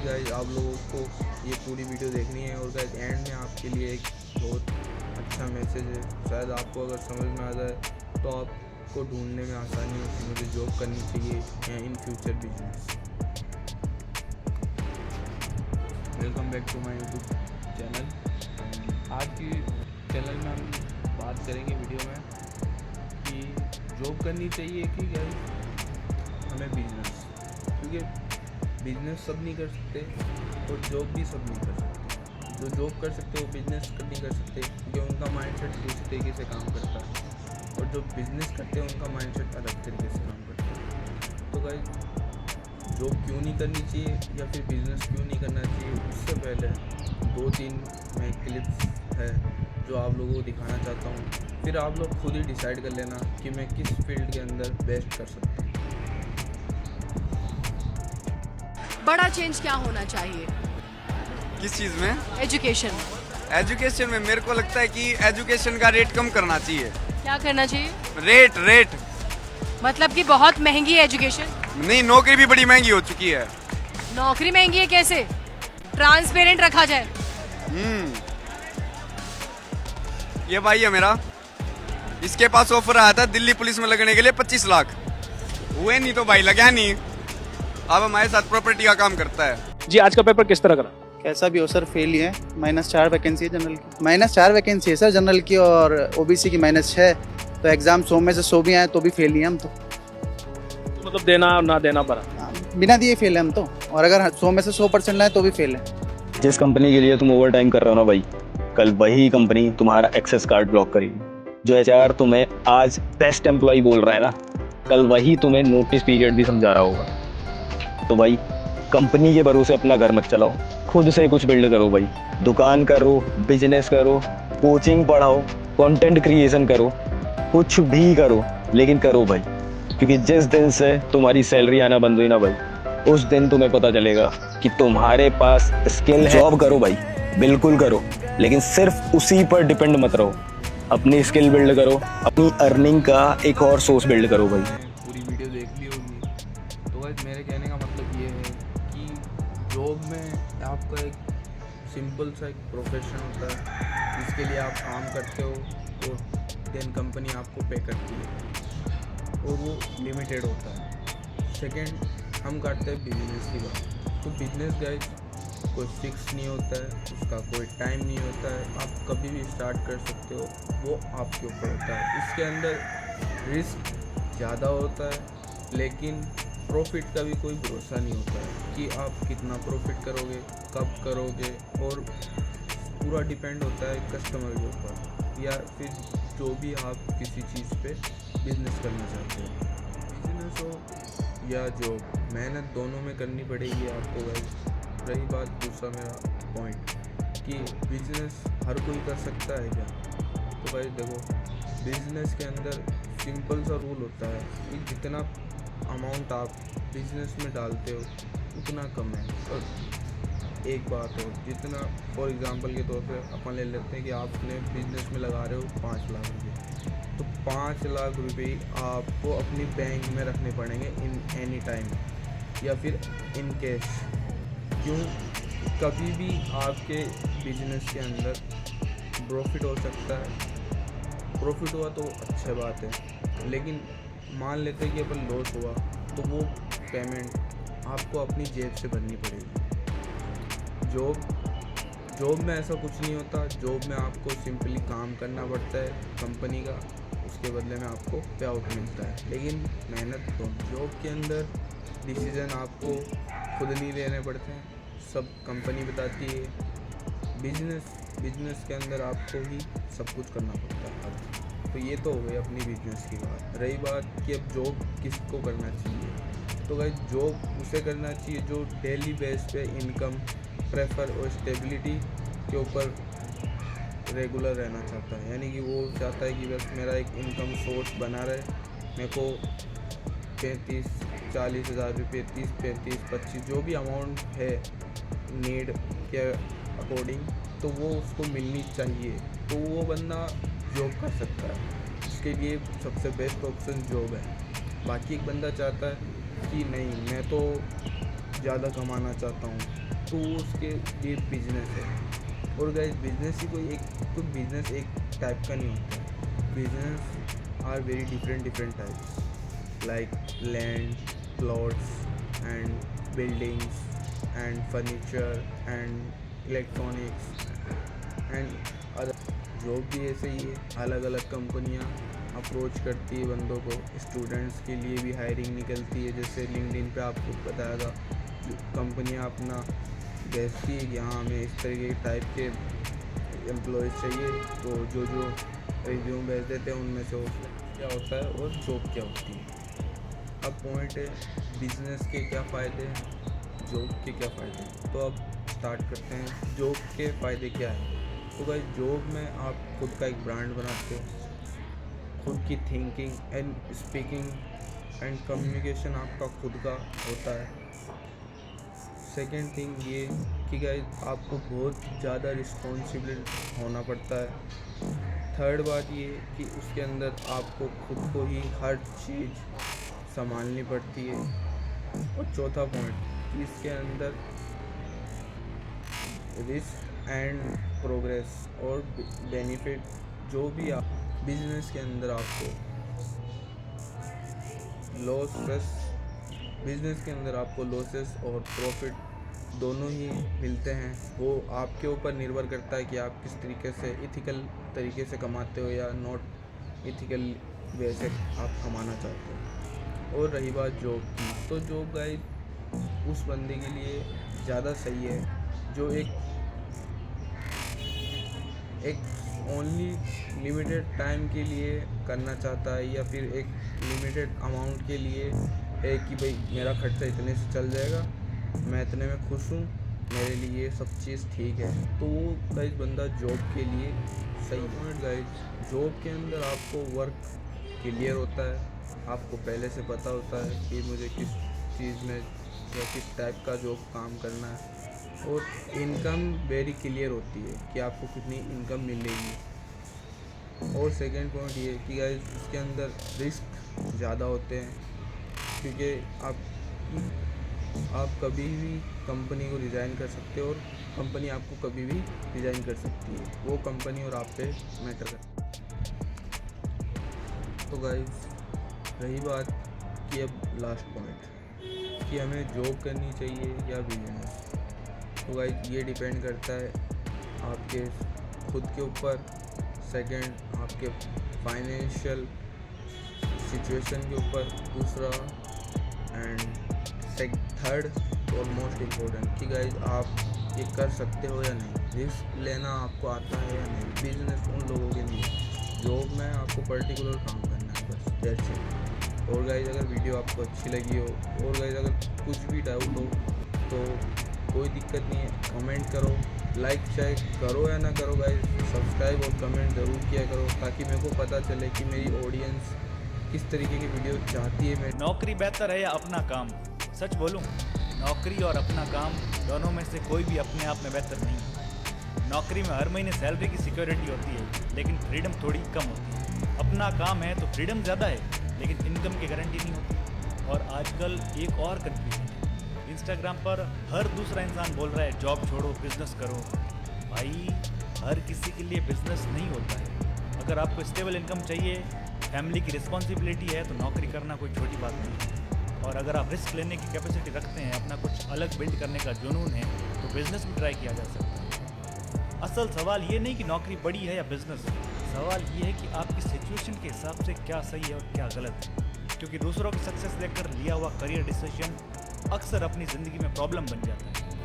Guys आप लोगों को ये पूरी वीडियो देखनी है और गाइज एंड में आपके लिए एक बहुत अच्छा मैसेज है। शायद आपको अगर समझ में आ जाए तो आपको ढूंढने में आसानी हो कि मुझे जॉब करनी चाहिए या in future business. Welcome back to my YouTube channel. आज की चैनल में हम बात करेंगे वीडियो में कि जॉब करनी चाहिए कि गाइज हमें बिजनेस, क्योंकि बिजनेस सब नहीं कर सकते और जॉब भी सब नहीं कर सकते। जो जॉब कर सकते वो बिजनेस नहीं कर सकते क्योंकि उनका माइंडसेट दूसरे तरीके से काम करता है, और जो बिजनेस करते हैं उनका माइंडसेट अलग तरीके से काम करता है। तो गाइस जॉब क्यों नहीं करनी चाहिए या फिर बिजनेस क्यों नहीं करना चाहिए, उससे पहले 2-3 मैं क्लिप्स है जो आप लोगों को दिखाना चाहता हूँ। फिर आप लोग खुद ही डिसाइड कर लेना कि मैं किस फील्ड के अंदर बेस्ट कर सकता हूँ। बड़ा चेंज क्या होना चाहिए? किस चीज़ में? एजुकेशन। एजुकेशन में मेरे को लगता है कि एजुकेशन का रेट कम करना चाहिए। क्या करना चाहिए? रेट मतलब कि बहुत महंगी है एजुकेशन? नहीं, नौकरी भी बड़ी महंगी हो चुकी है। नौकरी महंगी है कैसे? ट्रांसपेरेंट रखा जाए। ये भाई है मेरा, इसके पास ऑफर आया था दिल्ली पुलिस में लगने के लिए 25 लाख, हुए नहीं तो भाई लगा नहीं। अब हमारे साथ प्रॉपर्टी का काम करता है। जी, आज का पेपर किस तरह का? कैसा भी हो सर, फेल ही है। -4 वैकेंसी है जनरल की, -4 वैकेंसी है सर जनरल की, और ओबीसी की -6। तो एग्जाम 100 में से 100 भी आए तो भी फेल ही है हम तो। मतलब देना और ना देना पड़ा। बिना दिए फेल है हम तो, और अगर 100 में से 100% लाए तो भी फेल है। जिस कंपनी के लिए तुम ओवर टाइम कर रहे हो ना भाई, कल वही कंपनी तुम्हारा एक्सेस कार्ड ब्लॉक करेगी। जो एचआर तुम्हें आज बेस्ट एम्प्लॉय बोल रहा है ना, कल वही तुम्हें नोटिस पीरियड भी समझा रहा होगा। तो भाई कंपनी के भरोसे अपना घर मत चलाओ, खुद से कुछ बिल्ड करो भाई। दुकान करो, बिजनेस करो, कोचिंग पढ़ाओ, कंटेंट क्रिएशन करो, कुछ भी करो, लेकिन करो भाई। क्योंकि जिस दिन से तुम्हारी सैलरी आना बंद हुई ना भाई, उस दिन तुम्हें पता चलेगा कि तुम्हारे पास स्किल है। जॉब करो भाई, बिल्कुल करो, लेकिन सिर्फ उसी पर डिपेंड मत रहो। अपनी स्किल बिल्ड करो, अपनी अर्निंग का एक और सोर्स बिल्ड करो भाई। पूरी वीडियो देख ली होगी तो गाइस मेरे कहने का मतलब ये है कि जॉब में आपका एक सिंपल सा एक प्रोफेशन होता है जिसके लिए आप काम करते हो और देन कंपनी आपको पे करती है और वो लिमिटेड होता है। सेकंड, हम करते हैं बिजनेस की बात। तो बिजनेस गाइस कोई फिक्स नहीं होता है, उसका कोई टाइम नहीं होता है, आप कभी भी स्टार्ट कर सकते हो, वो आपके ऊपर होता है। इसके अंदर रिस्क ज़्यादा होता है लेकिन प्रॉफिट का भी कोई भरोसा नहीं होता है कि आप कितना प्रॉफिट करोगे, कब करोगे, और पूरा डिपेंड होता है कस्टमर के ऊपर या फिर जो भी आप किसी चीज़ पे बिजनेस करना चाहते हो। बिजनेस हो या जॉब, मेहनत दोनों में करनी पड़ेगी आपको गाइस। रही बात दूसरा मेरा पॉइंट कि बिजनेस हर कोई कर सकता है क्या, तो भाई देखो बिजनेस के अंदर सिंपल सा रूल होता है कि जितना अमाउंट आप बिजनेस में डालते हो उतना कम है। और एक बात हो, जितना फॉर एग्जांपल के तौर पे अपन ले लेते हैं कि आपने बिजनेस में लगा रहे हो 5 लाख रुपये, तो 5 लाख रुपये आपको अपनी बैंक में रखने पड़ेंगे इन एनी टाइम या फिर इन कैश। क्यों? कभी भी आपके बिजनेस के अंदर प्रॉफिट हो सकता है। प्रॉफिट हुआ तो अच्छी बात है, लेकिन मान लेते हैं कि अपन लॉस हुआ तो वो पेमेंट आपको अपनी जेब से भरनी पड़ेगी। जॉब में ऐसा कुछ नहीं होता। जॉब में आपको सिंपली काम करना पड़ता है कंपनी का, उसके बदले में आपको पे आउट मिलता है, लेकिन मेहनत तो जॉब के अंदर डिसीज़न आपको खुद नहीं लेने पड़ते हैं, सब कंपनी बताती है। बिजनेस के अंदर आपको ही सब कुछ करना पड़ता है। तो ये तो हो गई अपनी बिजनेस की बात। रही बात कि अब जॉब किसको करना चाहिए, तो गाइस जॉब उसे करना चाहिए जो डेली बेस पे इनकम प्रेफर और स्टेबिलिटी के ऊपर रेगुलर रहना चाहता है। यानी कि वो चाहता है कि बस मेरा एक इनकम सोर्स बना रहे, मेरे को 35-40 हज़ार रुपये, 30-35-25 जो भी अमाउंट है नीड के अकॉर्डिंग, तो वो उसको मिलनी चाहिए। तो वो बंदा जॉब कर सकता है, उसके लिए सबसे बेस्ट ऑप्शन जॉब है। बाकी एक बंदा चाहता है कि नहीं, मैं तो ज़्यादा कमाना चाहता हूँ, तो वो उसके लिए बिजनेस है। और गाइस बिजनेस ही कोई बिजनेस एक टाइप का नहीं होता। Business are very different types like land, plots and buildings and furniture and electronics and other. Job भी ऐसे ही है, अलग अलग कंपनियां अप्रोच करती है बंदों को। स्टूडेंट्स के लिए भी हायरिंग निकलती है, जैसे लिंक्डइन पे आपको बताया था, कंपनियां अपना भेजती है कि हाँ हमें इस तरह के टाइप के एम्प्लॉयज़ चाहिए, तो जो रिज्यूम भेज देते हैं उनमें से क्या होता है और जॉब क्या होती है। अब पॉइंट है बिजनेस के क्या फ़ायदे हैं, जॉब के क्या फ़ायदे हैं। तो अब स्टार्ट करते हैं, जॉब के फ़ायदे क्या हैं। तो भाई जॉब में आप खुद का एक ब्रांड बनाते हो, खुद की thinking and speaking and communication आपका खुद का होता है। सेकेंड थिंग ये कि गाइस आपको बहुत ज़्यादा रिस्पॉन्सिबल होना पड़ता है। थर्ड बात ये कि उसके अंदर आपको खुद को ही हर चीज़ संभालनी पड़ती है। और चौथा पॉइंट, इसके अंदर रिस्क एंड प्रोग्रेस और बेनिफिट जो भी आप बिजनेस के अंदर आपको बिजनेस के अंदर आपको लॉसेस और प्रॉफिट दोनों ही मिलते हैं। वो आपके ऊपर निर्भर करता है कि आप किस तरीके से इथिकल तरीके से कमाते हो या नॉट इथिकल वे से आप कमाना चाहते हो। और रही बात जॉब की, तो जॉब गाइड उस बंदे के लिए ज़्यादा सही है जो एक ओनली लिमिटेड टाइम के लिए करना चाहता है, या फिर एक लिमिटेड अमाउंट के लिए है कि भाई मेरा खर्चा इतने से चल जाएगा, मैं इतने में खुश हूँ, मेरे लिए सब चीज़ ठीक है, तो वो गाइस बंदा जॉब के लिए सही है। गाइस जॉब के अंदर आपको वर्क क्लियर होता है, आपको पहले से पता होता है कि मुझे किस चीज़ में या किस टाइप का जॉब काम करना है, और इनकम वेरी क्लियर होती है कि आपको कितनी इनकम मिलेगी। और सेकंड पॉइंट ये कि गाइस इसके अंदर रिस्क ज़्यादा होते हैं, क्योंकि आप कभी भी कंपनी को रिज़ाइन कर सकते हो और कंपनी आपको कभी भी रिज़ाइन कर सकती है, वो कंपनी और आप पे मैटर करता है। तो गाइस रही बात कि अब लास्ट पॉइंट कि हमें जॉब करनी चाहिए या बिजनेस, तो गाइस ये डिपेंड करता है आपके खुद के ऊपर, सेकंड आपके फाइनेंशियल सिचुएशन के ऊपर, दूसरा एंड थर्ड और मोस्ट इम्पोर्टेंट कि गाइस आप ये कर सकते हो या नहीं, रिस्क लेना आपको आता है या नहीं। बिजनेस उन लोगों के लिए, जॉब में आपको पर्टिकुलर काम करना है बस, दैट्स इट। और गाइस अगर वीडियो आपको अच्छी लगी हो और गाइस अगर कुछ भी डाउट हो तो कोई दिक्कत नहीं है, कमेंट करो, लाइक शेयर करो या ना करो गाइस, सब्सक्राइब और कमेंट ज़रूर किया करो ताकि मेरे को पता चले कि मेरी ऑडियंस किस तरीके की वीडियो चाहती है। मैं नौकरी बेहतर है या अपना काम? सच बोलूं, नौकरी और अपना काम दोनों में से कोई भी अपने आप में बेहतर नहीं है। नौकरी में हर महीने सैलरी की सिक्योरिटी होती है, लेकिन फ्रीडम थोड़ी कम होती है। अपना काम है तो फ्रीडम ज़्यादा है, लेकिन इनकम की गारंटी नहीं होती। और आजकल एक और कन्फ्यूजन है, इंस्टाग्राम पर हर दूसरा इंसान बोल रहा है जॉब छोड़ो बिजनेस करो। भाई हर किसी के लिए बिजनेस नहीं होता है। अगर आपको स्टेबल इनकम चाहिए, फैमिली की रिस्पॉन्सिबिलिटी है, तो नौकरी करना कोई छोटी बात नहीं है। और अगर आप रिस्क लेने की कैपेसिटी रखते हैं, अपना कुछ अलग बिल्ड करने का जुनून है, तो बिजनेस भी ट्राई किया जा सकता है। असल सवाल ये नहीं कि नौकरी बड़ी है या बिजनेस, सवाल ये है कि आपकी सिचुएशन के हिसाब से क्या सही है और क्या गलत है। क्योंकि दूसरों की सक्सेस देखकर लिया हुआ करियर डिसीजन अक्सर अपनी ज़िंदगी में प्रॉब्लम बन जाता है।